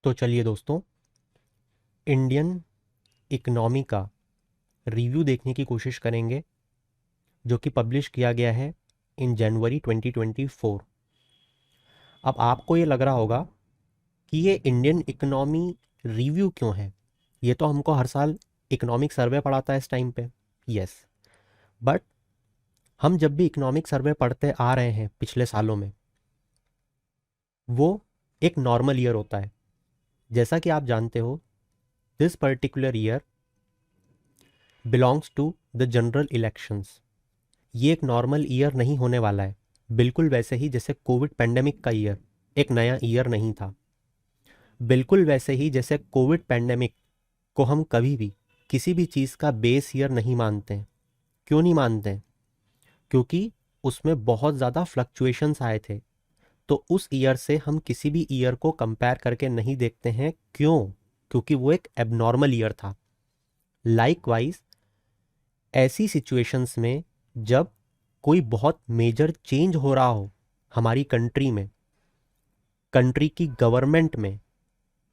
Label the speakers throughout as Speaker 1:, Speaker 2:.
Speaker 1: तो चलिए दोस्तों, इंडियन इकनॉमी का रिव्यू देखने की कोशिश करेंगे जो कि पब्लिश किया गया है इन जनवरी 2024। अब आपको ये लग रहा होगा कि ये इंडियन इकनॉमी रिव्यू क्यों है। ये तो हमको हर साल इकोनॉमिक सर्वे पढ़ाता है इस टाइम पे। यस, बट हम जब भी इकोनॉमिक सर्वे पढ़ते आ रहे हैं पिछले सालों में, वो एक नॉर्मल ईयर होता है। जैसा कि आप जानते हो, this particular year belongs to the general elections. ये एक नॉर्मल ईयर नहीं होने वाला है, बिल्कुल वैसे ही जैसे कोविड पेंडेमिक का ईयर एक नया ईयर नहीं था। बिल्कुल वैसे ही जैसे कोविड पेंडेमिक को हम कभी भी किसी भी चीज़ का बेस ईयर नहीं मानते हैं। क्यों नहीं मानते हैं? क्योंकि उसमें बहुत ज़्यादा फ्लक्चुएशंस आए थे। तो उस ईयर से हम किसी भी ईयर को कंपेयर करके नहीं देखते हैं। क्यों? क्योंकि वो एक एबनॉर्मल ईयर था। लाइकवाइज ऐसी सिचुएशंस में जब कोई बहुत मेजर चेंज हो रहा हो हमारी कंट्री में, कंट्री की गवर्नमेंट में,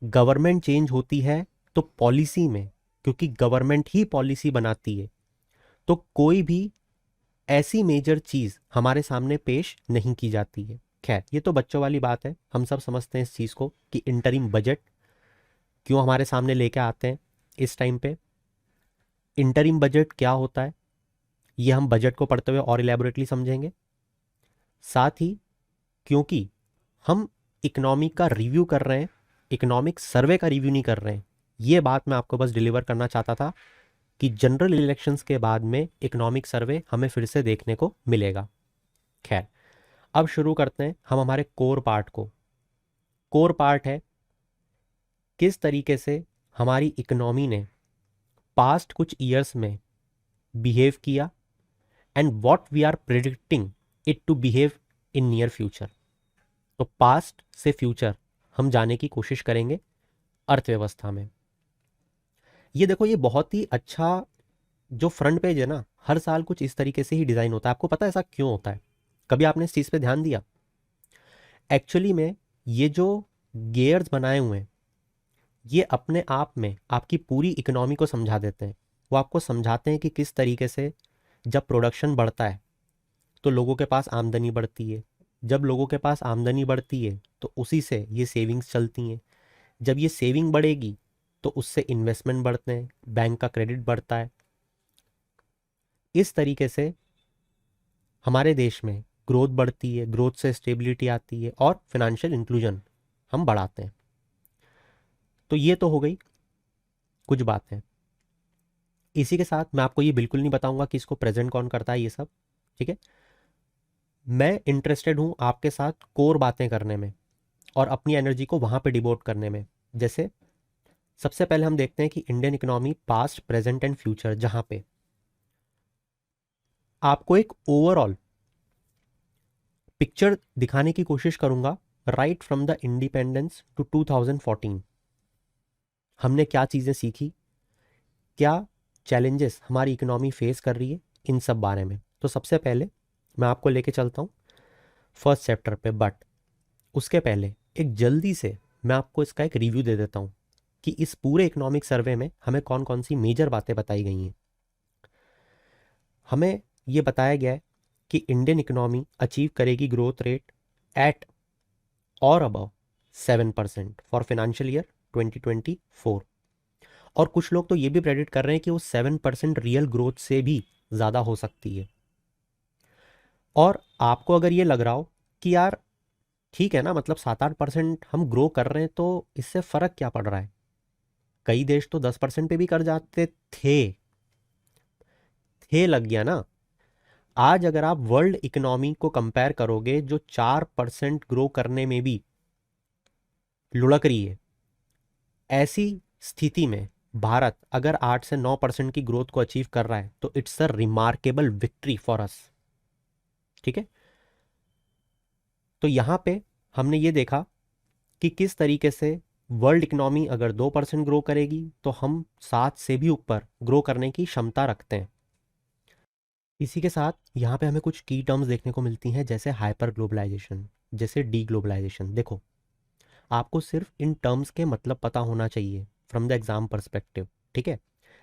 Speaker 1: गवर्नमेंट चेंज होती है तो पॉलिसी में, क्योंकि गवर्नमेंट ही पॉलिसी बनाती है, तो कोई भी ऐसी मेजर चीज़ हमारे सामने पेश नहीं की जाती है। खैर, ये तो बच्चों वाली बात है, हम सब समझते हैं इस चीज़ को कि इंटरिम बजट क्यों हमारे सामने लेके आते हैं इस टाइम पे। इंटरिम बजट क्या होता है ये हम बजट को पढ़ते हुए और इलेबोरेटली समझेंगे। साथ ही क्योंकि हम इकोनॉमी का रिव्यू कर रहे हैं, इकोनॉमिक सर्वे का रिव्यू नहीं कर रहे हैं, ये बात मैं आपको बस डिलीवर करना चाहता था कि जनरल इलेक्शंस के बाद में इकोनॉमिक सर्वे हमें फिर से देखने को मिलेगा। खैर, अब शुरू करते हैं हम हमारे कोर पार्ट को। कोर पार्ट है किस तरीके से हमारी इकोनॉमी ने पास्ट कुछ ईयर्स में बिहेव किया and what we are predicting it to behave in near future. तो पास्ट से फ्यूचर हम जाने की कोशिश करेंगे अर्थव्यवस्था में। ये देखो, ये बहुत ही अच्छा जो फ्रंट पेज है ना, हर साल कुछ इस तरीके से ही डिज़ाइन होता है। आपको पता है ऐसा क्यों होता है? कभी आपने इस चीज़ पे ध्यान दिया? एक्चुअली में ये जो गेयर्स बनाए हुए हैं, ये अपने आप में आपकी पूरी इकोनॉमी को समझा देते हैं। वो आपको समझाते हैं कि किस तरीके से जब प्रोडक्शन बढ़ता है तो लोगों के पास आमदनी बढ़ती है। जब लोगों के पास आमदनी बढ़ती है तो उसी से ये सेविंग्स चलती हैं। जब ये सेविंग बढ़ेगी तो उससे इन्वेस्टमेंट बढ़ते हैं, बैंक का क्रेडिट बढ़ता है। इस तरीके से हमारे देश में ग्रोथ बढ़ती है, ग्रोथ से स्टेबिलिटी आती है और फिनेंशियल इंक्लूजन हम बढ़ाते हैं। तो ये तो हो गई कुछ बातें। इसी के साथ मैं आपको ये बिल्कुल नहीं बताऊंगा कि इसको प्रेजेंट कौन करता है ये सब, ठीक है। मैं इंटरेस्टेड हूँ आपके साथ कोर बातें करने में और अपनी एनर्जी को वहाँ पे डिवोट करने में। जैसे सबसे पहले हम देखते हैं कि Indian economy past, present and future, जहाँ पे आपको एक ओवरऑल पिक्चर दिखाने की कोशिश करूंगा right from the independence to 2014। हमने क्या चीज़ें सीखी, क्या चैलेंजेस हमारी इकोनॉमी फेस कर रही है, इन सब बारे में। तो सबसे पहले मैं आपको लेके चलता हूँ फर्स्ट चैप्टर पे, बट उसके पहले एक जल्दी से मैं आपको इसका एक रिव्यू दे देता हूँ कि इस पूरे इकोनॉमिक सर्वे में हमें कौन कौन सी मेजर बातें बताई गई हैं। हमें ये बताया गया है कि इंडियन इकोनॉमी अचीव करेगी ग्रोथ रेट एट और अबव 7% फॉर फाइनेंशियल ईयर 2024। और कुछ लोग तो ये भी प्रेडिक्ट कर रहे हैं कि वो 7% रियल ग्रोथ से भी ज़्यादा हो सकती है। और आपको अगर ये लग रहा हो कि यार ठीक है ना, मतलब 7-8% हम ग्रो कर रहे हैं तो इससे फ़र्क क्या पड़ रहा है, कई देश तो 10% पे भी कर जाते थे लग गया ना। आज अगर आप वर्ल्ड इकोनॉमी को कंपेयर करोगे जो 4% ग्रो करने में भी लुढ़क रही है, ऐसी स्थिति में भारत अगर 8 से 9% की ग्रोथ को अचीव कर रहा है तो it's a remarkable victory for us, ठीक है। तो यहाँ पे हमने ये देखा कि किस तरीके से वर्ल्ड इकोनॉमी अगर 2% ग्रो करेगी तो हम 7 से भी ऊपर ग्रो करने की क्षमता रखते हैं। इसी के साथ यहाँ पे हमें कुछ की टर्म्स देखने को मिलती हैं, जैसे हाइपर ग्लोबलाइजेशन, जैसे डी ग्लोबलाइजेशन। देखो, आपको सिर्फ इन टर्म्स के मतलब पता होना चाहिए फ्रॉम द एग्ज़ाम पर्सपेक्टिव, ठीक है।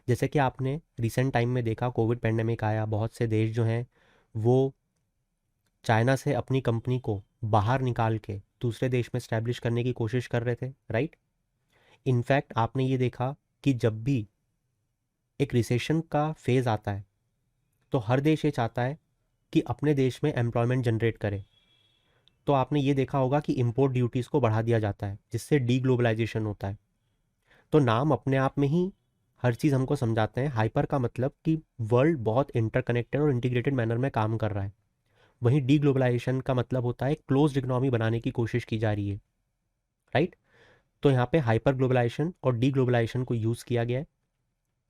Speaker 1: जैसे कि आपने रिसेंट टाइम में देखा, कोविड पेंडेमिक आया, बहुत से देश जो हैं वो चाइना से अपनी कंपनी को बाहर निकाल के दूसरे देश में स्टैब्लिश करने की कोशिश कर रहे थे, राइट। इनफैक्ट आपने ये देखा कि जब भी एक रिसेशन का फेज़ आता है तो हर देश ये चाहता है कि अपने देश में एम्प्लॉयमेंट जनरेट करे। तो आपने ये देखा होगा कि इंपोर्ट ड्यूटीज़ को बढ़ा दिया जाता है, जिससे डी ग्लोबलाइजेशन होता है। तो नाम अपने आप में ही हर चीज़ हमको समझाते हैं। हाइपर का मतलब कि वर्ल्ड बहुत इंटरकनेक्टेड और इंटीग्रेटेड मैनर में काम कर रहा है। वहीं डी ग्लोबलाइजेशन का मतलब होता है क्लोज्ड इकोनॉमी बनाने की कोशिश की जा रही है, राइट। तो यहाँ पे हाइपर ग्लोबलाइजेशन और डी ग्लोबलाइजेशन को यूज़ किया गया है।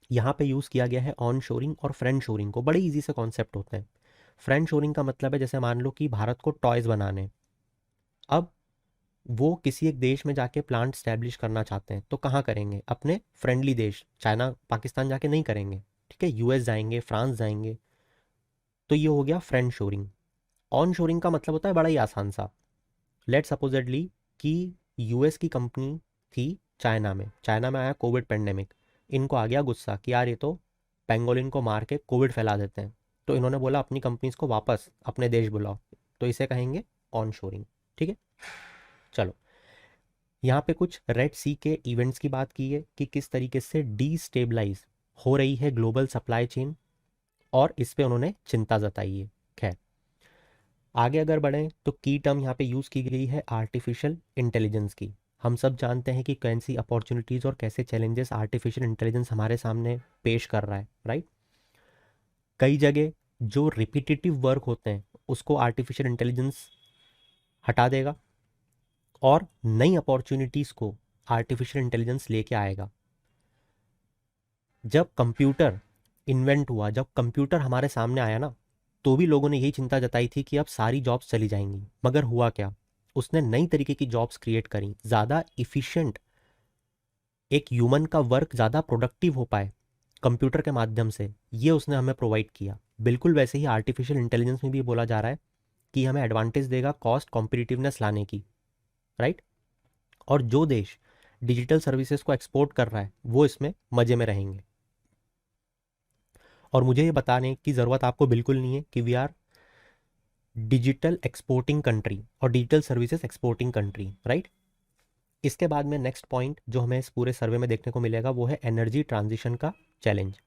Speaker 1: यहाँ पे यूज़ किया गया है ऑन शोरिंग और फ्रेंड शोरिंग को। बड़े ईजी से कॉन्सेप्ट होते हैं। फ्रेंड शोरिंग का मतलब है, जैसे मान लो कि भारत को टॉयज़ बनाने हैं। अब वो किसी एक देश में जाके प्लांट स्टैब्लिश करना चाहते हैं, तो कहाँ करेंगे? अपने फ्रेंडली देश, चाइना पाकिस्तान जाके नहीं करेंगे, ठीक है, यूएस जाएंगे, फ्रांस जाएंगे। तो ये हो गया फ्रेंड शोरिंग। ऑन शोरिंग का मतलब होता है बड़ा ही आसान सा। लेट सपोजेडली कि यूएस की कंपनी थी चाइना में आया कोविड पेंडेमिक। इनको आ गया गुस्सा कि यार ये तो पेंगोलिन को मार के कोविड फैला देते हैं। तो इन्होंने बोला अपनी कंपनीज को वापस अपने देश बुलाओ। तो इसे कहेंगे ऑन शोरिंग, ठीक है। चलो, यहाँ पे कुछ रेड सी के इवेंट्स की बात की है कि किस तरीके से डीस्टेबलाइज हो रही है ग्लोबल सप्लाई चेन, और इस पे उन्होंने चिंता जताई है। खैर, आगे अगर बढ़ें तो की टर्म यहाँ पे यूज़ की गई है आर्टिफिशियल इंटेलिजेंस की। हम सब जानते हैं कि कैसी अपॉर्चुनिटीज़ और कैसे चैलेंजेस आर्टिफिशियल इंटेलिजेंस हमारे सामने पेश कर रहा है, राइट। कई जगह जो रिपीटेटिव वर्क होते हैं उसको आर्टिफिशियल इंटेलिजेंस हटा देगा और नई अपॉर्चुनिटीज़ को आर्टिफिशियल इंटेलिजेंस लेके आएगा। जब कंप्यूटर इन्वेंट हुआ, जब कंप्यूटर हमारे सामने आया ना, तो भी लोगों ने यही चिंता जताई थी कि अब सारी जॉब्स चली जाएंगी। मगर हुआ क्या? उसने नई तरीके की जॉब्स क्रिएट करी, ज़्यादा इफ़िशिएंट, एक ह्यूमन का वर्क ज़्यादा प्रोडक्टिव हो पाए कंप्यूटर के माध्यम से, ये उसने हमें प्रोवाइड किया। बिल्कुल वैसे ही आर्टिफिशियल इंटेलिजेंस में भी बोला जा रहा है कि हमें एडवांटेज देगा कॉस्ट कॉम्पिटिटिवनेस लाने की, राइट। और जो देश डिजिटल सर्विसेज को एक्सपोर्ट कर रहा है वो इसमें मज़े में रहेंगे। और मुझे ये बताने की ज़रूरत आपको बिल्कुल नहीं है कि we are digital exporting country और digital services exporting country, right. इसके बाद में नेक्स्ट पॉइंट जो हमें इस पूरे सर्वे में देखने को मिलेगा वो है एनर्जी ट्रांजिशन का चैलेंज।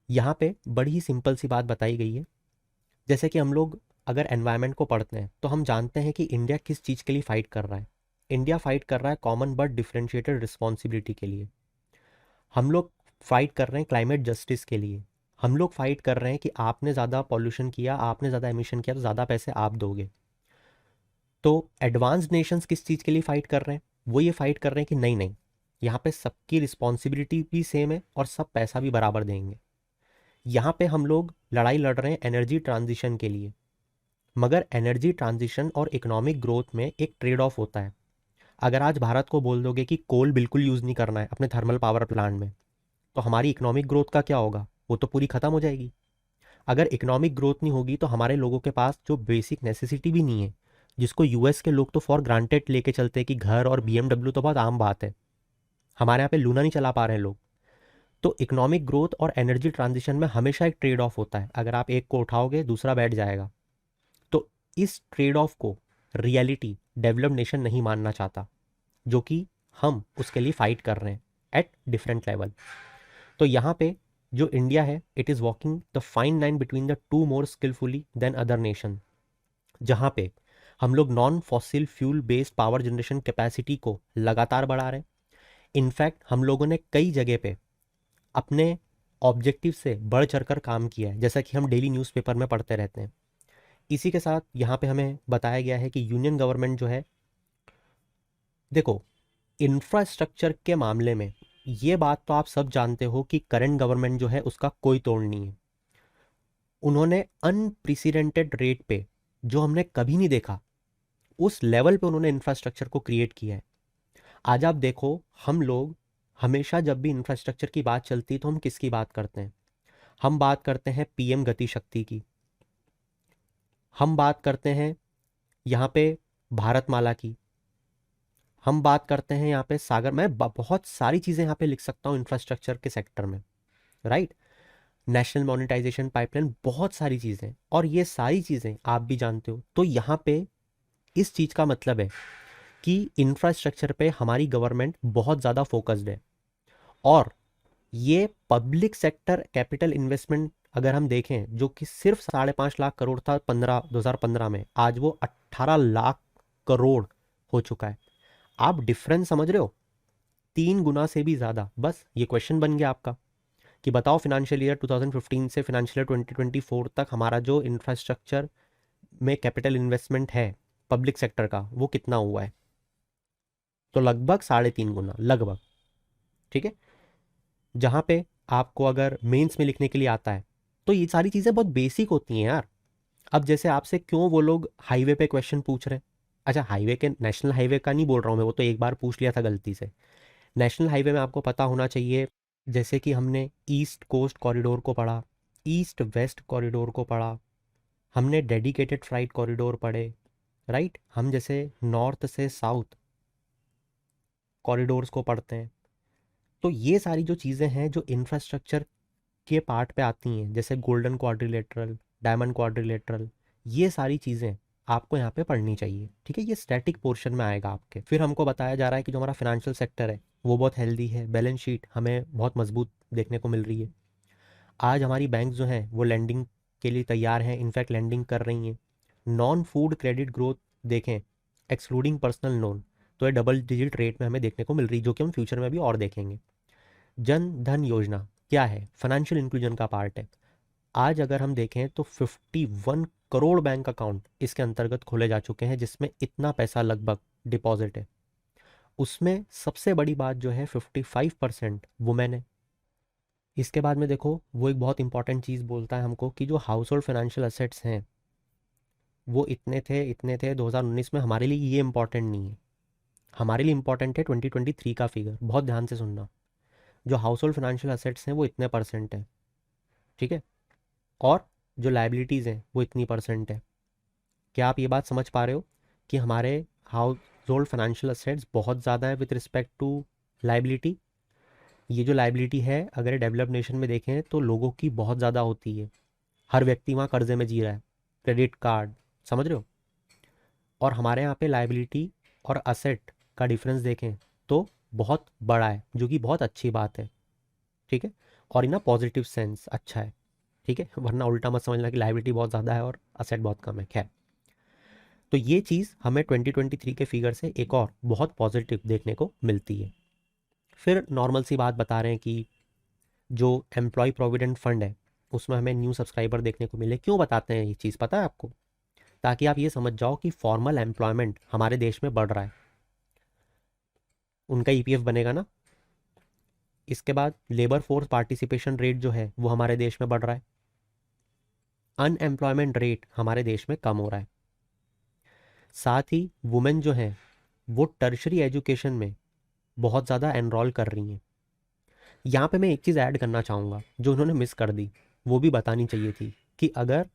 Speaker 1: यहाँ पे बड़ी ही सिंपल सी बात बताई गई है। जैसे कि हम लोग अगर एनवायरनमेंट को पढ़ते हैं तो हम जानते हैं कि इंडिया किस चीज़ के लिए फ़ाइट कर रहा है। इंडिया फाइट कर रहा है कॉमन बट डिफरेंशिएटेड रिस्पॉन्सिबिलिटी के लिए। हम लोग फाइट कर रहे हैं क्लाइमेट जस्टिस के लिए। हम लोग फाइट कर रहे हैं कि आपने ज़्यादा पॉल्यूशन किया, आपने ज़्यादा एमिशन किया, तो ज़्यादा पैसे आप दोगे। तो एडवांस्ड नेशंस किस चीज़ के लिए फ़ाइट कर रहे हैं? वो ये फाइट कर रहे हैं कि नहीं नहीं, यहाँ पे सबकी रिस्पॉन्सिबिलिटी भी सेम है और सब पैसा भी बराबर देंगे। यहाँ पे हम लोग लड़ाई लड़ रहे हैं एनर्जी ट्रांजिशन के लिए। मगर एनर्जी ट्रांजिशन और इकोनॉमिक ग्रोथ में एक ट्रेड ऑफ होता है। अगर आज भारत को बोल दोगे कि कोल बिल्कुल यूज़ नहीं करना है अपने थर्मल पावर प्लांट में, तो हमारी इकोनॉमिक ग्रोथ का क्या होगा? वो तो पूरी ख़त्म हो जाएगी। अगर इकोनॉमिक ग्रोथ नहीं होगी तो हमारे लोगों के पास जो बेसिक नेसेसिटी भी नहीं है, जिसको यूएस के लोग तो फॉर ग्रांटेड लेके चलते हैं कि घर और बीएमडब्ल्यू तो बहुत आम बात है, हमारे यहाँ पे लूना नहीं चला पा रहे हैं लोग। तो इकोनॉमिक ग्रोथ और एनर्जी ट्रांजिशन में हमेशा एक ट्रेड ऑफ होता है। अगर आप एक को उठाओगे दूसरा बैठ जाएगा। तो इस ट्रेड ऑफ को रियलिटी डेवलप्ड नेशन नहीं मानना चाहता, जो कि हम उसके लिए फाइट कर रहे हैं एट डिफरेंट लेवल। तो यहाँ पे जो इंडिया है, it is walking the fine line between the two more skilfully than other nation. जहाँ पे हम लोग non fossil fuel based power generation capacity को लगातार बढ़ा रहे हैं। इनफैक्ट हम लोगों ने कई जगह पे अपने ऑब्जेक्टिव से बढ़ चढ़कर काम किया है, जैसा कि हम डेली न्यूज़पेपर में पढ़ते रहते हैं। इसी के साथ यहाँ पे हमें बताया गया है कि यूनियन गवर्नमेंट जो है, देखो, इंफ्रास्ट्रक्चर के मामले में ये बात तो आप सब जानते हो कि करंट गवर्नमेंट जो है उसका कोई तोड़ नहीं है। उन्होंने अनप्रेसिडेंटेड रेट पे, जो हमने कभी नहीं देखा, उस लेवल पे उन्होंने इंफ्रास्ट्रक्चर को क्रिएट किया है। आज आप देखो, हम लोग हमेशा जब भी इंफ्रास्ट्रक्चर की बात चलती है तो हम किसकी बात करते हैं? हम बात करते हैं पीएम गति शक्ति की, हम बात करते हैं यहाँ पे भारतमाला की, हम बात करते हैं यहाँ पे सागर, मैं बहुत सारी चीज़ें यहाँ पे लिख सकता हूँ इंफ्रास्ट्रक्चर के सेक्टर में, राइट। नेशनल मोनेटाइजेशन पाइपलाइन, बहुत सारी चीज़ें, और ये सारी चीज़ें आप भी जानते हो। तो यहाँ पे इस चीज़ का मतलब है कि इंफ्रास्ट्रक्चर पे हमारी गवर्नमेंट बहुत ज़्यादा फोकस्ड है। और ये पब्लिक सेक्टर कैपिटल इन्वेस्टमेंट अगर हम देखें, जो कि सिर्फ 5.5 लाख करोड़ था 2015 में, आज वो 18 लाख करोड़ हो चुका है। आप डिफरेंस समझ रहे हो? 3 गुना से भी ज़्यादा। बस ये क्वेश्चन बन गया आपका कि बताओ फाइनेंशियल ईयर 2015 से फाइनेंशियल ईयर 2024 तक हमारा जो इंफ्रास्ट्रक्चर में कैपिटल इन्वेस्टमेंट है पब्लिक सेक्टर का, वो कितना हुआ है? तो लगभग 3.5 गुना, लगभग। ठीक है। जहाँ पे आपको अगर मेंस में लिखने के लिए आता है, तो ये सारी चीज़ें बहुत बेसिक होती हैं यार। अब जैसे आपसे क्यों वो लोग हाईवे पे क्वेश्चन पूछ रहे हैं? अच्छा, हाईवे के, नेशनल हाईवे का नहीं बोल रहा हूँ मैं, वो तो एक बार पूछ लिया था गलती से। नेशनल हाईवे में आपको पता होना चाहिए, जैसे कि हमने ईस्ट कोस्ट कॉरिडोर को पढ़ा, ईस्ट वेस्ट कॉरिडोर को पढ़ा, हमने डेडिकेटेड फ्राइट कॉरिडोर पढ़े, राइट। हम जैसे नॉर्थ से साउथ कॉरिडोर्स को पढ़ते हैं। तो ये सारी जो चीज़ें हैं जो इंफ्रास्ट्रक्चर के पार्ट पे आती हैं, जैसे गोल्डन क्वाड्रिलेटरल, डायमंड क्वाड्रिलेटरल, ये सारी चीज़ें आपको यहाँ पे पढ़नी चाहिए। ठीक है, ये स्टैटिक पोर्शन में आएगा आपके। फिर हमको बताया जा रहा है कि जो हमारा फाइनेंशियल सेक्टर है वो बहुत हेल्दी है, बैलेंस शीट हमें बहुत मजबूत देखने को मिल रही है। आज हमारी बैंक जो हैं वो लैंडिंग के लिए तैयार हैं, इनफैक्ट लैंडिंग कर रही हैं। नॉन फूड क्रेडिट ग्रोथ देखें, एक्सक्लूडिंग पर्सनल लोन, तो ये डबल डिजिट रेट में हमें देखने को मिल रही है, जो कि हम फ्यूचर में भी और देखेंगे। जन धन योजना क्या है? फाइनेंशियल इंक्लूजन का पार्ट है। आज अगर हम देखें तो 51 करोड़ बैंक अकाउंट इसके अंतर्गत खोले जा चुके हैं, जिसमें इतना पैसा लगभग डिपॉजिट है। उसमें सबसे बड़ी बात जो है 55% वुमेन है। इसके बाद में देखो, वो एक बहुत इंपॉर्टेंट चीज़ बोलता है हमको कि जो हाउस होल्ड फाइनेंशियल असेट्स हैं वो इतने थे 2019 में। हमारे लिए ये इंपॉर्टेंट नहीं है, हमारे लिए इंपॉर्टेंट है 2023 का फिगर। बहुत ध्यान से सुनना, जो हाउस होल्ड फाइनेंशियल असेट्स हैं वो इतने परसेंट है, ठीक है, और जो लाइबिलिटीज़ हैं वो इतनी परसेंट है। क्या आप ये बात समझ पा रहे हो कि हमारे हाउस होल्ड फाइनेंशियल असेट्स बहुत ज़्यादा है विद रिस्पेक्ट टू लाइबिलिटी? ये जो लाइबिलिटी है, अगर डेवलप्ड नेशन में देखें तो लोगों की बहुत ज़्यादा होती है। हर व्यक्ति वहाँ कर्जे में जी रहा है, क्रेडिट कार्ड, समझ रहे हो? और हमारे यहाँ पे लाइबिलिटी और असेट का डिफरेंस देखें तो बहुत बड़ा है, जो कि बहुत अच्छी बात है। ठीक है, और इन अ पॉजिटिव सेंस अच्छा है। ठीक है, वरना उल्टा मत समझना कि लाइबिलिटी बहुत ज़्यादा है और असेट बहुत कम है। खैर, तो ये चीज़ हमें 2023 के फिगर से एक और बहुत पॉजिटिव देखने को मिलती है। फिर नॉर्मल सी बात बता रहे हैं कि जो एम्प्लॉय प्रोविडेंट फंड है उसमें हमें न्यू सब्सक्राइबर देखने को मिले। क्यों बताते हैं ये चीज़, पता है आपको? ताकि आप ये समझ जाओ कि फॉर्मल एम्प्लॉयमेंट हमारे देश में बढ़ रहा है, उनका ईपीएफ बनेगा ना। इसके बाद लेबर फोर्स पार्टिसिपेशन रेट जो है वो हमारे देश में बढ़ रहा है, अनएम्प्लॉयमेंट रेट हमारे देश में कम हो रहा है। साथ ही वुमेन जो है वो टर्शरी एजुकेशन में बहुत ज़्यादा एनरोल कर रही हैं। यहाँ पे मैं एक चीज़ ऐड करना चाहूँगा जो उन्होंने मिस कर दी, वो भी बतानी चाहिए थी, कि अगर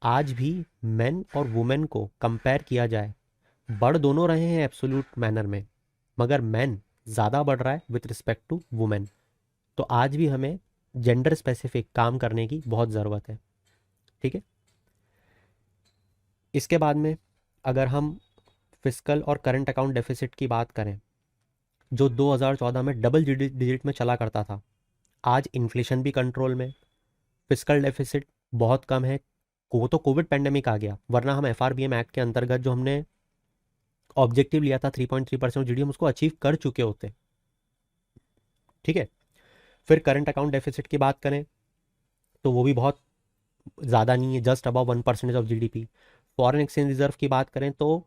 Speaker 1: आज भी मेन और वुमेन को कंपेयर किया जाए, बढ़ दोनों रहे हैं एब्सोल्यूट मैनर में, मगर मेन ज़्यादा बढ़ रहा है विथ रिस्पेक्ट टू वुमेन। तो आज भी हमें जेंडर स्पेसिफिक काम करने की बहुत ज़रूरत है। ठीक है। इसके बाद में अगर हम फिस्कल और करंट अकाउंट डेफिसिट की बात करें, जो 2014 में डबल डिजिट में चला करता था, आज इन्फ्लेशन भी कंट्रोल में, फिस्कल डेफिसिट बहुत कम है। वो तो कोविड पेंडेमिक आ गया, वरना हम एफआरबीएम एक्ट के अंतर्गत जो हमने ऑब्जेक्टिव लिया था 3.3% जीडी, हम उसको अचीव कर चुके होते। ठीक है। फिर करंट अकाउंट डेफिसिट की बात करें तो वो भी बहुत ज़्यादा नहीं है, just about 1% of GDP. Foreign exchange reserve की बात करें तो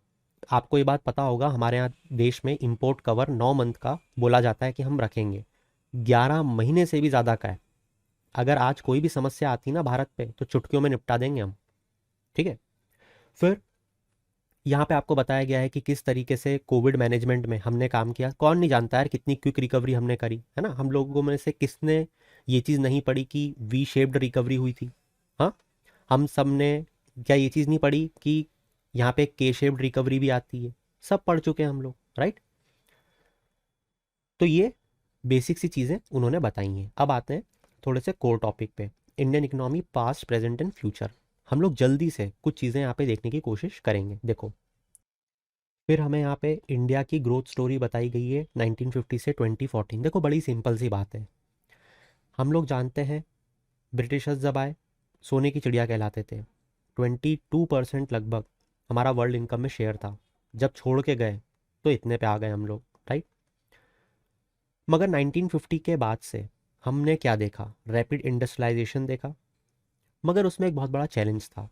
Speaker 1: आपको ये बात पता होगा, हमारे यहाँ देश में इंपोर्ट कवर 9 मंथ का बोला जाता है कि हम रखेंगे, 11 महीने से भी ज़्यादा का है। अगर आज कोई भी समस्या आती ना भारत पे तो चुटकियों में निपटा देंगे हम। ठीक है। फिर यहाँ पे आपको बताया गया है कि किस तरीके से कोविड मैनेजमेंट में हमने काम किया। कौन नहीं जानता यार कितनी क्विक रिकवरी हमने करी है ना। हम लोगों में से किसने ये चीज़ नहीं पढ़ी कि वी शेप्ड रिकवरी हुई थी? हाँ, हम सब ने क्या ये चीज़ नहीं पढ़ी कि यहाँ पे के शेप्ड रिकवरी भी आती है? सब पढ़ चुके हैं हम लोग, राइट। तो ये बेसिक सी चीज़ें उन्होंने बताई हैं। अब आते हैं थोड़े से कोर टॉपिक पे, Indian economy past, present and future. हम लोग जल्दी से कुछ चीज़ें यहाँ पे देखने की कोशिश करेंगे। देखो, फिर हमें यहाँ पे इंडिया की ग्रोथ स्टोरी बताई गई है 1950 से 2014। देखो, बड़ी सिंपल सी बात है। हम लोग जानते हैं ब्रिटिशर्स जब आए, सोने की चिड़िया कहलाते थे। 22% लगभग हमारा वर्ल्ड इनकम में शेयर था। जब छोड़ के गए तो इतने पे आ गए हम लोग, राइट। मगर 1950 के बाद से हमने क्या देखा? रैपिड इंडस्ट्रियलाइजेशन देखा। मगर उसमें एक बहुत बड़ा चैलेंज था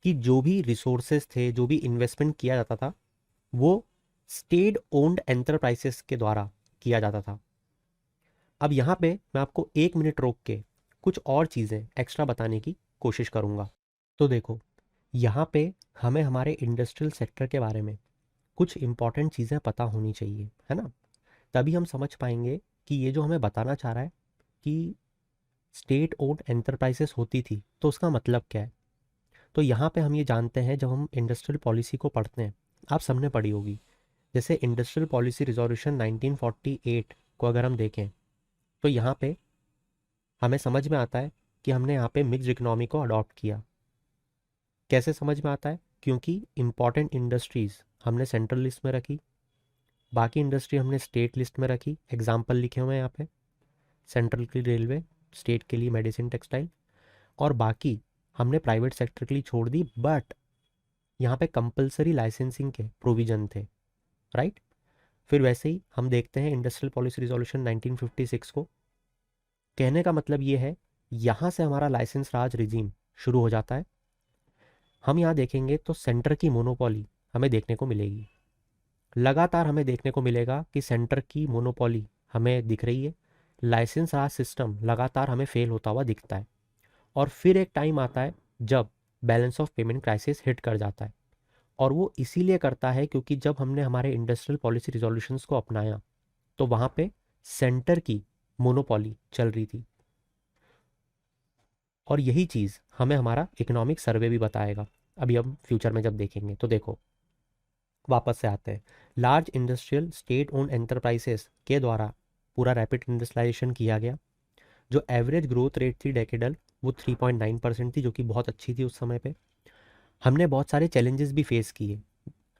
Speaker 1: कि जो भी रिसोर्सेज थे, जो भी इन्वेस्टमेंट किया जाता था, वो स्टेट ओन्ड एंटरप्राइजेस के द्वारा किया जाता था। अब यहाँ पे मैं आपको 1 मिनट रोक के कुछ और चीज़ें एक्स्ट्रा बताने की कोशिश करूँगा। तो देखो, यहाँ पे हमें हमारे इंडस्ट्रियल सेक्टर के बारे में कुछ इंपॉर्टेंट चीज़ें पता होनी चाहिए, है ना। तभी हम समझ पाएंगे कि ये जो हमें बताना चाह रहा है कि स्टेट ओन्ड एंटरप्राइजेस होती थी तो उसका मतलब क्या है। तो यहाँ पे हम ये जानते हैं, जब हम इंडस्ट्रियल पॉलिसी को पढ़ते हैं, आप सबने पढ़ी होगी, जैसे इंडस्ट्रियल पॉलिसी रिजोल्यूशन 1948 को अगर हम देखें तो यहाँ पे हमें समझ में आता है कि हमने यहाँ पे मिक्स्ड इकोनॉमी को अडॉप्ट किया। कैसे समझ में आता है? क्योंकि इंपॉर्टेंट इंडस्ट्रीज़ हमने सेंट्रल लिस्ट में रखी, बाकी इंडस्ट्री हमने स्टेट लिस्ट में रखी। एग्जाम्पल लिखे हुए हैं यहाँ पे, सेंट्रल के लिए रेलवे, स्टेट के लिए मेडिसिन टेक्सटाइल, और बाकी हमने प्राइवेट सेक्टर के लिए छोड़ दी। बट यहाँ पे कंपलसरी लाइसेंसिंग के प्रोविजन थे, राइट। फिर वैसे ही हम देखते हैं इंडस्ट्रियल पॉलिसी रिजोल्यूशन 1956 को। कहने का मतलब ये है, यहाँ से हमारा लाइसेंस राज रिजीम शुरू हो जाता है। हम यहाँ देखेंगे तो सेंटर की मोनोपोली हमें देखने को मिलेगी। लगातार हमें देखने को मिलेगा कि सेंटर की मोनोपोली हमें दिख रही है। लाइसेंस राज सिस्टम लगातार हमें फेल होता हुआ दिखता है। और फिर एक टाइम आता है जब balance of payment crisis hit कर जाता है। और वो इसीलिए करता है क्योंकि जब हमने हमारे इंडस्ट्रियल पॉलिसी रिजोल्यूशंस को अपनाया तो वहाँ पे सेंटर की मोनोपोली चल रही थी। और यही चीज़ हमें हमारा इकोनॉमिक सर्वे भी बताएगा, अभी हम फ्यूचर में जब देखेंगे। तो देखो, वापस से आते हैं। Large industrial state owned enterprises के द्वारा पूरा रैपिड इंडस्ट्रियलाइजेशन किया गया। जो एवरेज ग्रोथ रेट थी डेकेडल, वो 3.9% थी, जो कि बहुत अच्छी थी उस समय पे। हमने बहुत सारे चैलेंजेस भी फेस किए।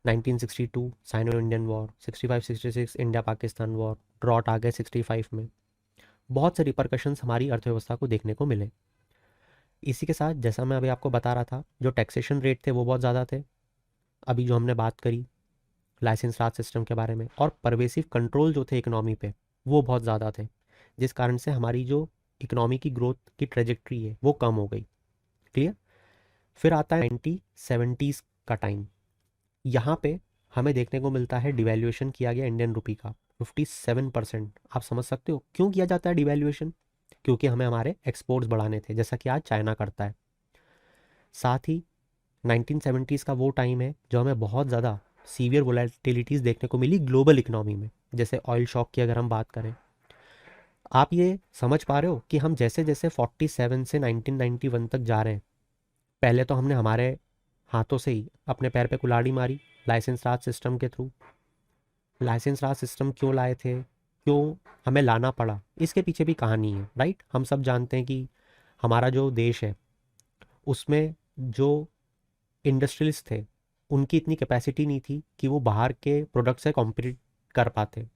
Speaker 1: 1962 Sino Indian war, 65-66 India Pakistan war, drought आ गए 65 में। बहुत से रिपरकशंस हमारी अर्थव्यवस्था को देखने को मिले। इसी के साथ, जैसा मैं अभी आपको बता रहा था, जो टैक्सेशन रेट थे वो बहुत ज़्यादा थे। अभी जो हमने बात करी लाइसेंस राज सिस्टम के बारे में, और परवेसिव कंट्रोल जो थे इकोनॉमी पे, वो बहुत ज़्यादा थे, जिस कारण से हमारी जो इकोनॉमी की ग्रोथ की ट्रेजेक्ट्री है वो कम हो गई। क्लियर। फिर आता है 1970s का टाइम। यहाँ पे हमें देखने को मिलता है डिवैल्यूएशन किया गया इंडियन रुपी का 57%। आप समझ सकते हो क्यों किया जाता है डिवैल्यूएशन? क्योंकि हमें हमारे एक्सपोर्ट्स बढ़ाने थे, जैसा कि आज चाइना करता है। साथ ही 1970s का वो टाइम है जो हमें बहुत ज़्यादा सीवियर वोलेटिलिटीज़ देखने को मिली ग्लोबल इकोनॉमी में। जैसे ऑयल शॉक की अगर हम बात करें, आप ये समझ पा रहे हो कि हम जैसे जैसे 47 से 1991 तक जा रहे हैं, पहले तो हमने हमारे हाथों से ही अपने पैर पे कुल्हाड़ी मारी लाइसेंस राज सिस्टम के थ्रू। लाइसेंस राज सिस्टम क्यों लाए थे, क्यों हमें लाना पड़ा, इसके पीछे भी कहानी है, राइट। हम सब जानते हैं कि हमारा जो देश है उसमें जो इंडस्ट्रियलिस्ट थे, उनकी इतनी कैपेसिटी नहीं थी कि वो बाहर के प्रोडक्ट से कॉम्पिट कर पाते।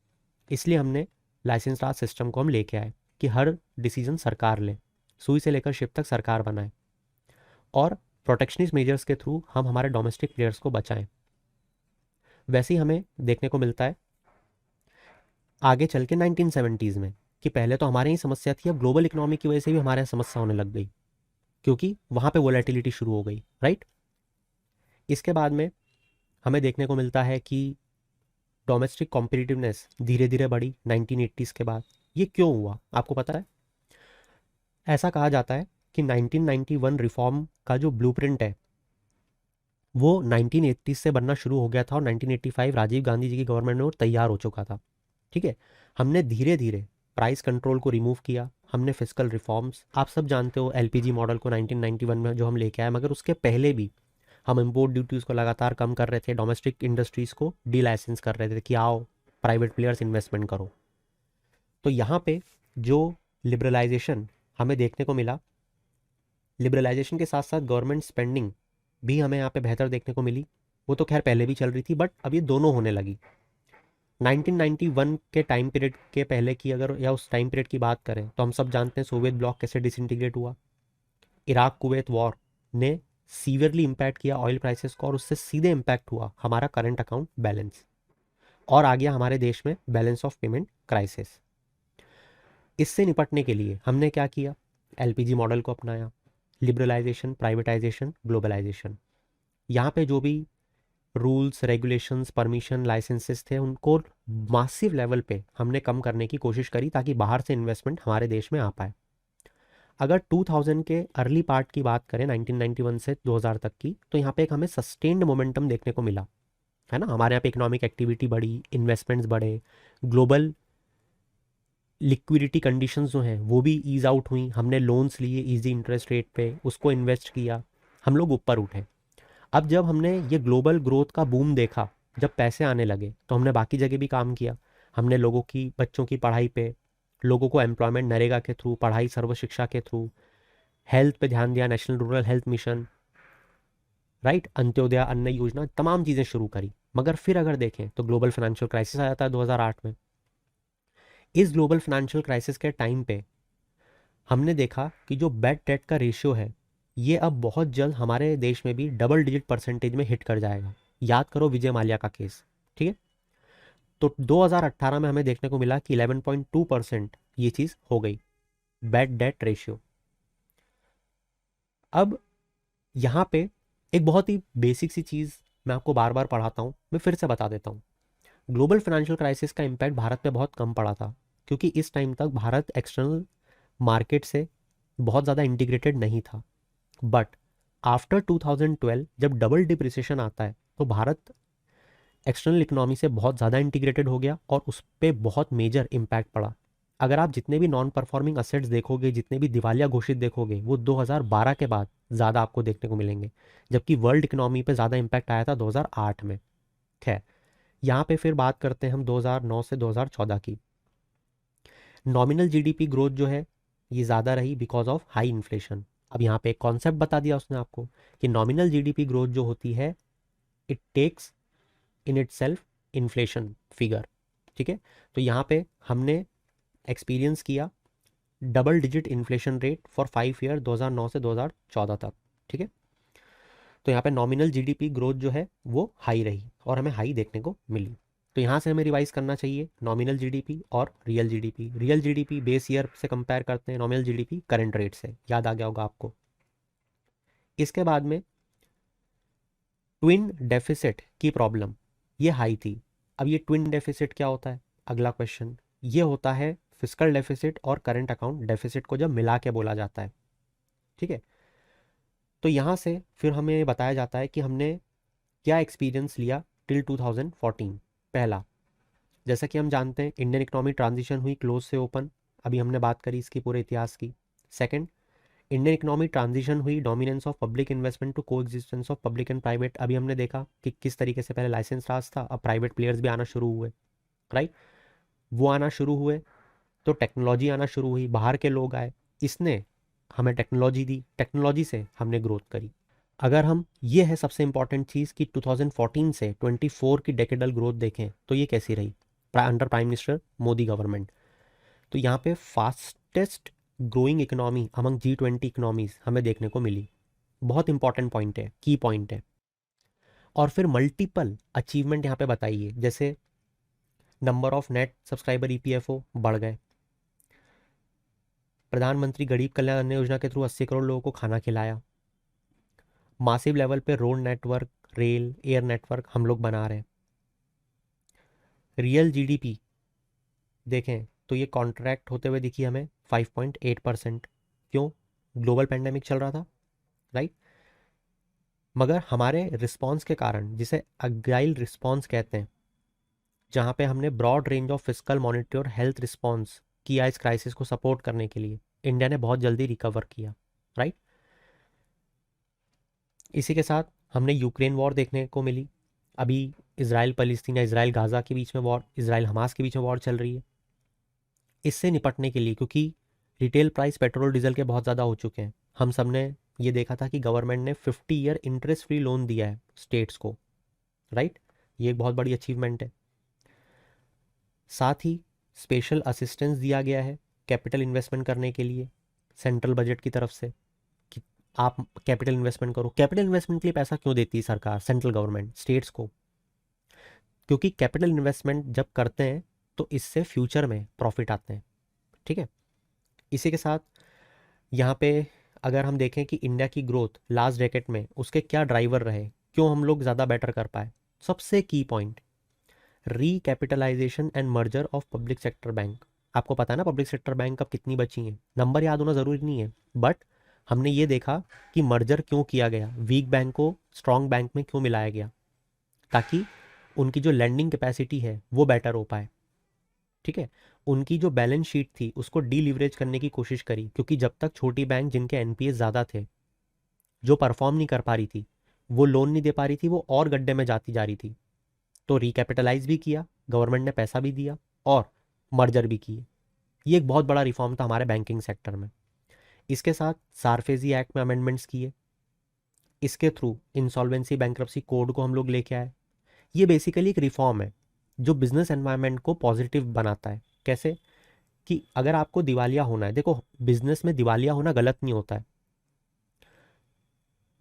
Speaker 1: इसलिए हमने लाइसेंस राज सिस्टम को हम लेके आए कि हर डिसीजन सरकार ले, सुई से लेकर शिप तक सरकार बनाए, और प्रोटेक्शनिस्ट मेजर्स के थ्रू हम हमारे डोमेस्टिक प्लेयर्स को बचाएं। वैसे ही हमें देखने को मिलता है आगे चल के 1970s में कि पहले तो हमारे ही समस्या थी, अब ग्लोबल इकोनॉमी की वजह से भी हमारे यहाँ समस्या होने लग गई, क्योंकि वहाँ पे वोलेटिलिटी शुरू हो गई, राइट। इसके बाद में हमें देखने को मिलता है कि डोमेस्टिक कॉम्पिटिटिवनेस धीरे धीरे बढ़ी 1980s के बाद। ये क्यों हुआ आपको पता है? ऐसा कहा जाता है कि 1991 रिफॉर्म का जो ब्लूप्रिंट है वो 1980 से बनना शुरू हो गया था, और 1985 राजीव गांधी जी की गवर्नमेंट में वो तैयार हो चुका था। ठीक है। हमने धीरे धीरे प्राइस कंट्रोल को रिमूव किया, हमने फिस्कल रिफॉर्म्स, आप सब जानते हो एलपीजी मॉडल को 1991 में जो हम लेके आए, मगर उसके पहले भी हम इम्पोर्ट ड्यूटीज़ को लगातार कम कर रहे थे, डोमेस्टिक इंडस्ट्रीज़ को डी लाइसेंस कर रहे थे कि आओ प्राइवेट प्लेयर्स इन्वेस्टमेंट करो। तो यहाँ पे जो लिबरलाइजेशन हमें देखने को मिला, लिबरलाइजेशन के साथ साथ गवर्नमेंट स्पेंडिंग भी हमें यहाँ पे बेहतर देखने को मिली। वो तो खैर पहले भी चल रही थी, बट अब ये दोनों होने लगी। 1991 के टाइम पीरियड के पहले की अगर या उस टाइम पीरियड की बात करें तो हम सब जानते हैं सोवियत ब्लॉक कैसे डिसइंटीग्रेट हुआ। इराक कुवैत वॉर ने सीवियरली इम्पैक्ट किया ऑयल प्राइसेस को, और उससे सीधे इम्पैक्ट हुआ हमारा करंट अकाउंट बैलेंस, और आ गया हमारे देश में बैलेंस ऑफ पेमेंट क्राइसिस। इससे निपटने के लिए हमने क्या किया, एलपीजी मॉडल को अपनाया, लिबरलाइजेशन, प्राइवेटाइजेशन, ग्लोबलाइजेशन। यहाँ पे जो भी रूल्स, रेगुलेशंस, परमिशन, लाइसेंसेस थे उनको मासिव लेवल पे हमने कम करने की कोशिश करी ताकि बाहर से इन्वेस्टमेंट हमारे देश में आ पाए। अगर 2000 के अर्ली पार्ट की बात करें 1991 से 2000 तक की, तो यहाँ पे एक हमें सस्टेन्ड मोमेंटम देखने को मिला, है ना। हमारे यहाँ पे इकोनॉमिक एक्टिविटी बढ़ी, इन्वेस्टमेंट्स बढ़े, ग्लोबल लिक्विडिटी कंडीशंस जो हैं वो भी ईज आउट हुई, हमने लोन्स लिए इजी इंटरेस्ट रेट पे, उसको इन्वेस्ट किया, हम लोग ऊपर उठे। अब जब हमने ये ग्लोबल ग्रोथ का बूम देखा, जब पैसे आने लगे, तो हमने बाकी जगह भी काम किया। हमने लोगों की, बच्चों की पढ़ाई पे, लोगों को एम्प्लॉयमेंट नरेगा के थ्रू, पढ़ाई सर्व शिक्षा के थ्रू, हेल्थ पे ध्यान दिया, national rural health mission, right, Antyodaya अन्न योजना, तमाम चीज़ें शुरू करी। मगर फिर अगर देखें तो ग्लोबल फाइनेंशियल क्राइसिस आ जाता है 2008 में। इस ग्लोबल फाइनेंशियल क्राइसिस के टाइम पे हमने देखा कि जो बैड डेट का रेशियो है ये अब बहुत जल्द हमारे देश में भी डबल डिजिट परसेंटेज में हिट कर जाएगा। याद करो विजय माल्या का केस, ठीक है। तो 2018 में हमें देखने को मिला कि 11.2% ये चीज़ हो गई, बैड डेट रेशियो। अब यहाँ पे एक बहुत ही बेसिक सी चीज़ मैं आपको बार बार पढ़ाता हूँ, मैं फिर से बता देता हूँ। ग्लोबल फाइनेंशियल क्राइसिस का इम्पैक्ट भारत पे बहुत कम पड़ा था, क्योंकि इस टाइम तक भारत एक्सटर्नल मार्केट से बहुत ज़्यादा इंटीग्रेटेड नहीं था। बट आफ्टर 2012 जब डबल डिप्रिसिएशन आता है तो भारत एक्सटर्नल इकोनॉमी से बहुत ज़्यादा इंटीग्रेटेड हो गया और उस पर बहुत मेजर इम्पैक्ट पड़ा। अगर आप जितने भी नॉन परफॉर्मिंग असेट्स देखोगे, जितने भी दिवालिया घोषित देखोगे, वो 2012 के बाद ज़्यादा आपको देखने को मिलेंगे, जबकि वर्ल्ड इकोनॉमी पे ज़्यादा इम्पैक्ट आया था 2008 में। खैर, यहाँ पे फिर बात करते हैं हम 2009 से 2014 की। नॉमिनल जीडीपी ग्रोथ जो है ये ज़्यादा रही बिकॉज ऑफ हाई इन्फ्लेशन। अब यहाँ पे एक कॉन्सेप्ट बता दिया उसने आपको कि नॉमिनल जीडीपी ग्रोथ जो होती है it takes in itself inflation figure, ठीक है। तो यहाँ पे हमने एक्सपीरियंस किया double digit inflation rate for 5 year 2009 से 2014 तक, ठीक है। तो यहाँ पे नॉमिनल जीडीपी ग्रोथ जो है वो हाई रही और हमें हाई देखने को मिली। तो यहाँ से हमें रिवाइज करना चाहिए नॉमिनल जीडीपी और real GDP. Real GDP base year से कंपेयर करते हैं, नॉमिनल जीडीपी करंट रेट से, याद आ गया होगा आपको। इसके बाद में ट्विन डेफिसिट की प्रॉब्लम ये हाई थी। अब ये ट्विन डेफिसिट क्या होता है, अगला क्वेश्चन। ये होता है फिस्कल डेफिसिट और करंट अकाउंट डेफिसिट को जब मिला के बोला जाता है, ठीक है। तो यहाँ से फिर हमें बताया जाता है कि हमने क्या एक्सपीरियंस लिया टिल 2014। पहला, जैसा कि हम जानते हैं इंडियन इकोनॉमी ट्रांजिशन हुई क्लोज से ओपन, अभी हमने बात करी इसकी पूरे इतिहास की। सेकंड, इंडियन इकोनॉमी ट्रांजिशन हुई dominance of public investment to coexistence of public and private. अभी हमने देखा कि किस तरीके से पहले लाइसेंस राज था, अब प्राइवेट प्लेयर्स भी आना शुरू हुए, राइट। वो आना शुरू हुए तो टेक्नोलॉजी आना शुरू हुई, बाहर के लोग आए, इसने हमें टेक्नोलॉजी दी, टेक्नोलॉजी से हमने ग्रोथ करी। अगर हम, ये है सबसे इंपॉर्टेंट चीज़ कि 2014 से 24 की डेकेडल ग्रोथ देखें तो ये कैसी रही under prime minister Modi government. तो यहाँ पे fastest growing economy among G20 economies हमें देखने को मिली। बहुत इंपॉर्टेंट पॉइंट है, की पॉइंट है। और फिर मल्टीपल अचीवमेंट यहाँ पे बताइए, जैसे number of net subscriber EPFO बढ़ गए, प्रधानमंत्री गरीब कल्याण अन्न योजना के थ्रू 80 करोड़ लोगों को खाना खिलाया, मासिव लेवल पे road network, rail, air network हम लोग बना रहे हैं। रियल जीडीपी देखें तो ये कॉन्ट्रैक्ट होते हुए दिखी हमें 5.8%। क्यों, ग्लोबल पेंडेमिक चल रहा था, राइट। मगर हमारे रिस्पॉन्स के कारण, जिसे अगाइल रिस्पॉन्स कहते हैं, जहाँ पे हमने broad range of fiscal, monetary और हेल्थ रिस्पॉन्स किया इस क्राइसिस को सपोर्ट करने के लिए, इंडिया ने बहुत जल्दी रिकवर किया, राइट। इसी के साथ हमने यूक्रेन वॉर देखने को मिली, अभी इसराइल पैलेस्टीन या इसराइल गाज़ा के बीच में वॉर, इसराइल हमास के बीच में वॉर चल रही है। इससे निपटने के लिए, क्योंकि रिटेल प्राइस पेट्रोल डीजल के बहुत ज़्यादा हो चुके हैं, हम सब ने ये देखा था कि गवर्नमेंट ने 50 ईयर इंटरेस्ट फ्री लोन दिया है स्टेट्स को, राइट। ये एक बहुत बड़ी अचीवमेंट है। साथ ही स्पेशल असिस्टेंस दिया गया है कैपिटल इन्वेस्टमेंट करने के लिए सेंट्रल बजट की तरफ से, कि आप कैपिटल इन्वेस्टमेंट करो। कैपिटल इन्वेस्टमेंट के लिए पैसा क्यों देती है सरकार, सेंट्रल गवर्नमेंट स्टेट्स को? क्योंकि कैपिटल इन्वेस्टमेंट जब करते हैं तो इससे फ्यूचर में प्रॉफिट आते हैं, ठीक है। इसी के साथ यहाँ पे अगर हम देखें कि इंडिया की ग्रोथ लास्ट डेकेड में उसके क्या ड्राइवर रहे, क्यों हम लोग ज़्यादा बेटर कर पाए, सबसे की point recapitalisation and merger of public sector bank. आपको पता है ना पब्लिक सेक्टर बैंक अब कितनी बची हैं, नंबर याद होना ज़रूरी नहीं है, बट हमने ये देखा कि मर्जर क्यों किया गया, वीक बैंक को स्ट्रॉन्ग बैंक में क्यों मिलाया गया, ताकि उनकी जो लैंडिंग कैपेसिटी है वो बेटर हो पाए, ठीक है। उनकी जो बैलेंस शीट थी उसको डीलिवरेज करने की कोशिश करी, क्योंकि जब तक छोटी बैंक जिनके एनपीए ज़्यादा थे, जो परफॉर्म नहीं कर पा रही थी, वो लोन नहीं दे पा रही थी, वो और गड्ढे में जाती जा रही थी। तो रिकैपिटलाइज भी किया गवर्नमेंट ने, पैसा भी दिया और मर्जर भी किए। ये एक बहुत बड़ा रिफॉर्म था हमारे बैंकिंग सेक्टर में। इसके साथ सारफेजी एक्ट में अमेंडमेंट्स किए, इसके थ्रू इंसॉल्वेंसी बैंक्रप्सी कोड को हम लोग लेके आए। ये बेसिकली एक रिफॉर्म है जो बिजनेस एनवायरनमेंट को पॉजिटिव बनाता है। कैसे? कि अगर आपको दिवालिया होना है, देखो बिजनेस में दिवालिया होना गलत नहीं होता है।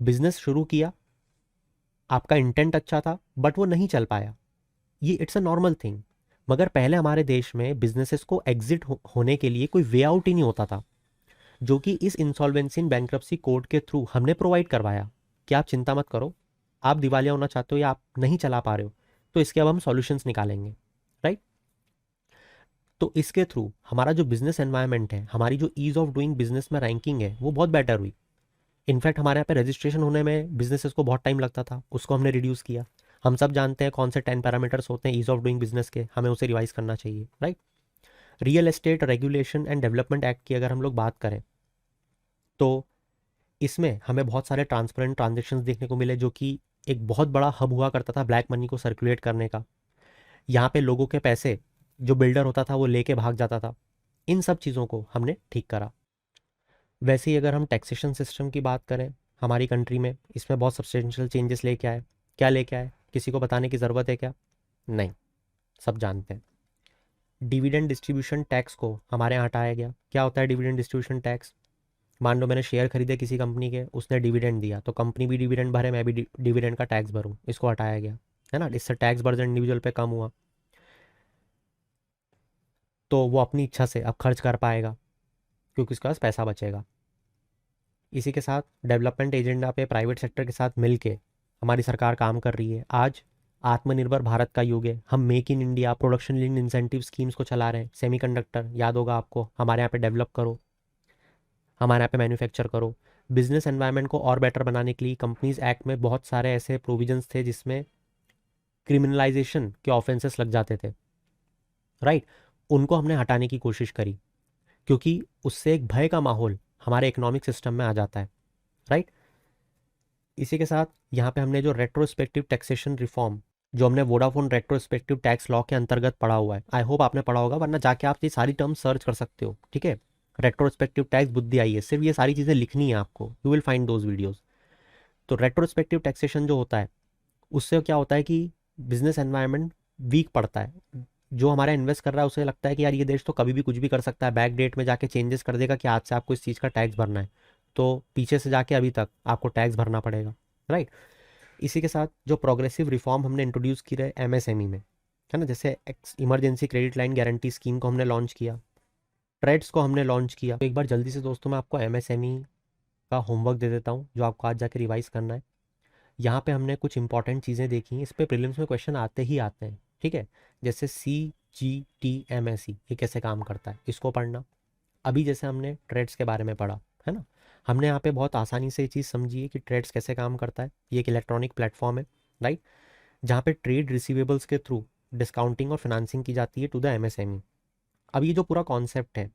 Speaker 1: बिजनेस शुरू किया, आपका इंटेंट अच्छा था बट वो नहीं चल पाया, ये इट्स अ नॉर्मल थिंग। मगर पहले हमारे देश में बिजनेसेस को एग्जिट होने के लिए कोई वे आउट ही नहीं होता था, जो कि इस इंसॉल्वेंसी एंड बैंक्रप्सी कोड के थ्रू हमने प्रोवाइड करवाया कि आप चिंता मत करो, आप दिवालिया होना चाहते हो या आप नहीं चला पा रहे हो, तो इसके अब हम सॉल्यूशंस निकालेंगे, राइट। तो इसके थ्रू हमारा जो बिजनेस एनवायरनमेंट है, हमारी जो ईज ऑफ डूइंग बिजनेस में रैंकिंग है, वो बहुत बेटर हुई। इनफैक्ट हमारे यहाँ पे रजिस्ट्रेशन होने में बिजनेसेस को बहुत टाइम लगता था, उसको हमने रिड्यूस किया। हम सब जानते हैं कौन से 10 पैरामीटर्स होते हैं ईज ऑफ डूइंग बिजनेस के, हमें उसे रिवाइज करना चाहिए, right. Real estate regulation and development act की अगर हम लोग बात करें तो इसमें हमें बहुत सारे ट्रांसपेरेंट ट्रांजेक्शन्स देखने को मिले, जो कि एक बहुत बड़ा हब हुआ करता था ब्लैक मनी को सर्कुलेट करने का। यहाँ पे लोगों के पैसे जो बिल्डर होता था वो लेके भाग जाता था। इन सब चीज़ों को हमने ठीक करा। वैसे ही अगर हम टैक्सेशन सिस्टम की बात करें हमारी कंट्री में, इसमें बहुत सब्सटेंशियल चेंजेस लेके आए। क्या लेके आए, किसी को बताने की ज़रूरत है क्या? नहीं, सब जानते हैं। डिविडेंड डिस्ट्रीब्यूशन टैक्स को हमारे यहाँ हटाया गया। क्या होता है डिविडेंड डिस्ट्रीब्यूशन टैक्स? मान लो मैंने शेयर खरीदे किसी कंपनी के, उसने डिविडेंड दिया, तो कंपनी भी डिविडेंड भरे, मैं भी डिविडेंड का टैक्स भरूँ, इसको हटाया गया, है ना। इससे टैक्स बर्डन इंडिविजुअल पे कम हुआ, तो वो अपनी इच्छा से अब खर्च कर पाएगा क्योंकि उसके पास पैसा बचेगा। इसी के साथ डेवलपमेंट एजेंडा पे प्राइवेट सेक्टर के साथ मिलके हमारी सरकार काम कर रही है। आज आत्मनिर्भर भारत का युग है, हम make in India, production linked incentive schemes को चला रहे हैं। सेमीकंडक्टर याद होगा आपको, हमारे यहाँ पे डेवलप करो, हमारे यहाँ पे मैन्युफैक्चर करो। बिजनेस एनवायरनमेंट को और बेटर बनाने के लिए कंपनीज एक्ट में बहुत सारे ऐसे प्रोविजंस थे जिसमें क्रिमिनलाइजेशन के ऑफेंसेस लग जाते थे, राइट। उनको हमने हटाने की कोशिश करी, क्योंकि उससे एक भय का माहौल हमारे इकोनॉमिक सिस्टम में आ जाता है, राइट। इसी के साथ यहाँ पे हमने जो रेट्रोस्पेक्टिव टैक्सेशन रिफॉर्म, जो हमने वोडाफोन रेट्रोस्पेक्टिव टैक्स लॉ के अंतर्गत पढ़ा हुआ है, आई होप आपने पढ़ा होगा, वरना जाके आप ये सारी टर्म सर्च कर सकते हो, ठीक है। रेट्रोस्पेक्टिव टैक्स बुद्धि आई है, सिर्फ ये सारी चीज़ें लिखनी है आपको, you will find those videos. तो रेट्रोस्पेक्टिव टैक्सेशन जो होता है, उससे क्या होता है कि बिजनेस एनवायरनमेंट वीक पड़ता है। जो हमारा इन्वेस्ट कर रहा है उसे लगता है कि यार ये देश तो कभी भी कुछ भी कर सकता है, बैक डेट में जाके चेंजेस कर देगा कि आज से आपको इस चीज़ का टैक्स भरना है, तो पीछे से जाके अभी तक आपको टैक्स भरना पड़ेगा, राइट। इसी के साथ जो प्रोग्रेसिव रिफॉर्म हमने इंट्रोड्यूस की रहे एमएसएमई में, है ना, जैसे emergency credit line guarantee scheme को हमने लॉन्च किया, ट्रेड्स को हमने लॉन्च किया। तो एक बार जल्दी से दोस्तों मैं आपको एमएसएमई का होमवर्क दे देता हूँ जो आपको आज जाके रिवाइज करना है। यहाँ पे हमने कुछ इंपॉर्टेंट चीज़ें देखी, इस पे प्रीलिम्स में क्वेश्चन आते ही आते हैं, ठीक है। जैसे CGTMSE ये कैसे काम करता है, इसको पढ़ना। अभी जैसे हमने ट्रेड्स के बारे में पढ़ा, है ना, हमने यहाँ पे बहुत आसानी से ये चीज़ समझी है कि ट्रेड्स कैसे काम करता है। ये एक इलेक्ट्रॉनिक प्लेटफॉर्म है, राइट, जहाँ पे ट्रेड रिसीवेबल्स के थ्रू डिस्काउंटिंग और फाइनेंसिंग की जाती है टू द एमएसएमई। अब ये जो पूरा कॉन्सेप्ट है,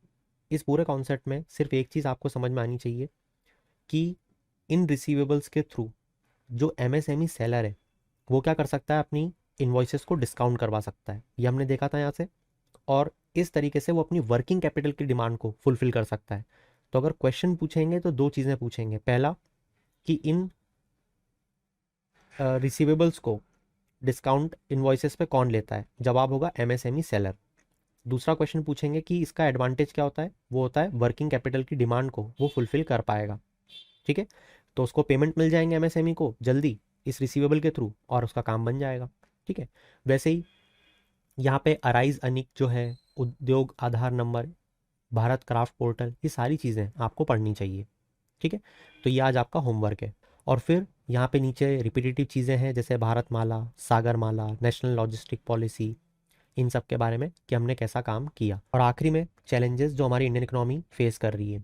Speaker 1: इस पूरे कॉन्सेप्ट में सिर्फ एक चीज़ आपको समझ में आनी चाहिए कि इन रिसीवेबल्स के थ्रू जो एमएसएमई सेलर है वो क्या कर सकता है, अपनी इन्वॉइसेस को डिस्काउंट करवा सकता है। ये हमने देखा था यहाँ से। और इस तरीके से वो अपनी वर्किंग कैपिटल की डिमांड को फुलफिल कर सकता है। तो अगर क्वेश्चन पूछेंगे तो दो चीज़ें पूछेंगे, पहला कि इन रिसीवेबल्स को डिस्काउंट इन्वॉइसेस पे कौन लेता है, जवाब होगा एमएसएमई सेलर। दूसरा क्वेश्चन पूछेंगे कि इसका एडवांटेज क्या होता है, वो होता है वर्किंग कैपिटल की डिमांड को वो फुलफिल कर पाएगा। ठीक है, तो उसको पेमेंट मिल जाएंगे एमएसएमई को जल्दी इस रिसीवेबल के थ्रू और उसका काम बन जाएगा। ठीक है, वैसे ही यहाँ पे अराइज अनिक जो है, उद्योग आधार नंबर, भारत क्राफ्ट पोर्टल, ये सारी चीज़ें आपको पढ़नी चाहिए। ठीक है, तो ये आज आपका होमवर्क है। और फिर यहाँ पे नीचे रिपीटेटिव चीज़ें हैं जैसे Bharatmala, Sagarmala, national logistic policy, इन सब के बारे में कि हमने कैसा काम किया। और आखिरी में चैलेंजेस जो हमारी इंडियन इकोनॉमी फेस कर रही है।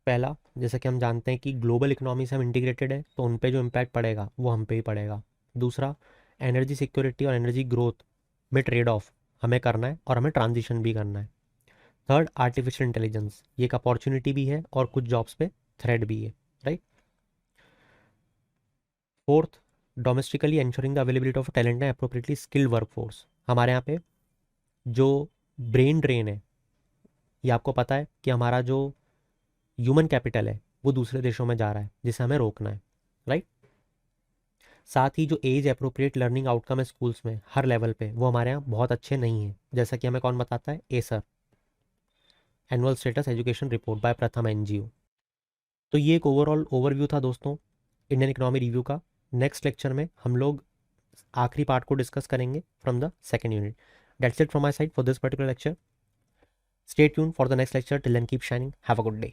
Speaker 1: पहला, जैसे कि हम जानते हैं कि ग्लोबल इकोनॉमी से हम इंटीग्रेटेड है, तो उन पे जो इम्पैक्ट पड़ेगा वो हम पे ही पड़ेगा। दूसरा, एनर्जी सिक्योरिटी और एनर्जी ग्रोथ में ट्रेड ऑफ हमें करना है और हमें ट्रांजिशन भी करना है। थर्ड, आर्टिफिशियल इंटेलिजेंस, ये एक अपॉर्चुनिटी भी है और कुछ जॉब्स पे थ्रेड भी है, right. Fourth, domestically ensuring the availability of talent and appropriately skilled workforce. हमारे यहाँ पे जो ब्रेन ड्रेन है, ये आपको पता है कि हमारा जो ह्यूमन कैपिटल है वो दूसरे देशों में जा रहा है, जिसे हमें रोकना है, राइट। साथ ही जो एज अप्रोप्रिएट लर्निंग आउटकम है स्कूल्स में हर लेवल पे, वो हमारे यहाँ बहुत अच्छे नहीं हैं, जैसा कि हमें कौन बताता है, Acer, annual status education report by प्रथम एनजीओ। तो ये एक ओवरऑल ओवरव्यू था दोस्तों इंडियन इकोनॉमी रिव्यू का। नेक्स्ट लेक्चर में हम लोग आखिरी पार्ट को डिस्कस करेंगे from the second unit. That's it from my side for this particular lecture. Stay tune for the next lecture. Till then, keep shining. Have a good day.